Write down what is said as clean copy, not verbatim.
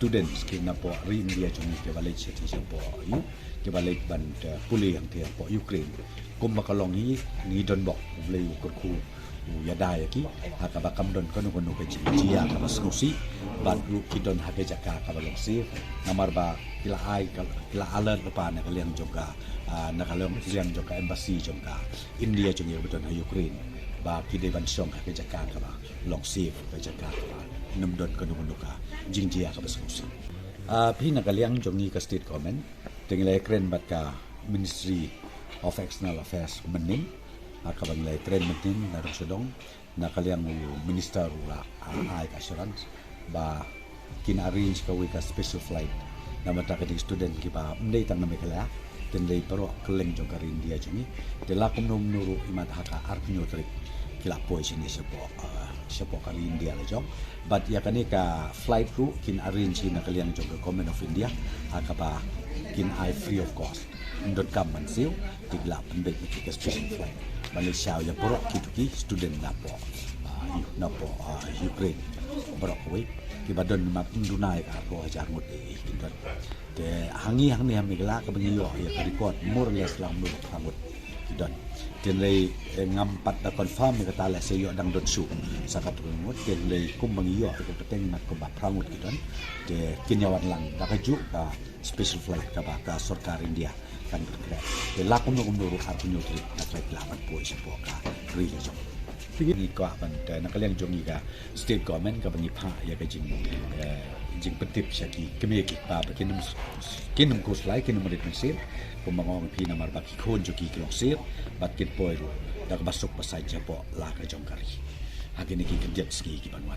students kina po ri India jong ke balik city po yu ke balik ban puli yang dia po Ukraine kum makalong ni don bok blei ku ya dai ki haka bakam don kono ke jia ka basnusi ban ru ki don hake jaka ka balong si namar ba kila alert pa na kalian juga na kalian yang juga embassy juga India jong beton Ukraine ba kide ban song hake jaka ka ba long si ka jaka ka nam don kono ka jingjia ka basnusi phi na kalian jong ni ka state government tenglai kren bat ka Ministry of External Affairs mening akabang lai kren mening na rusodong na kaliang minister la ai assurance ba kin arrange ka wika special flight na mata ka student ki ba mdei tang na mekala ten lay pero keleng jong ka India jongi de la kum nom nuru imat haka arpinyo trip kila po sini sepo ka India la jong but ya kanika flight crew kin arrange na kaliang jong ka Government of India akaba kin I free of cost ndot kam man siu tigla penbek ki special flight Malaysia ya borok ki student na po Ukraine borok we ki badon map dunai ka ko jangut e kindot te hangi ni hamigla ka bengiyo ya ka record more or less lang mo hangut kindot ten lay ngampat da confirm ka tala se yo dang dot su sa ka tungut ten lay kum bengiyo ka peteng mat ko ba prangut kindot te kinyawan lang da ka ju ka special flight ka ba ka sarkar India kan bergerak. Lakum nuru arpunyo tri atrai kelapan po isa po ka really jong. Ni ko apan na kaliang jong ka state government ka bangi pa ya ka jing petip siya ki kemeki pa kinum ko slai kinum rit mesir kung mga pina marbaki kon jo ki kilosir bat kit po da basok pa sa po la ka jong kari. Hagin ki jet ski ki banwan.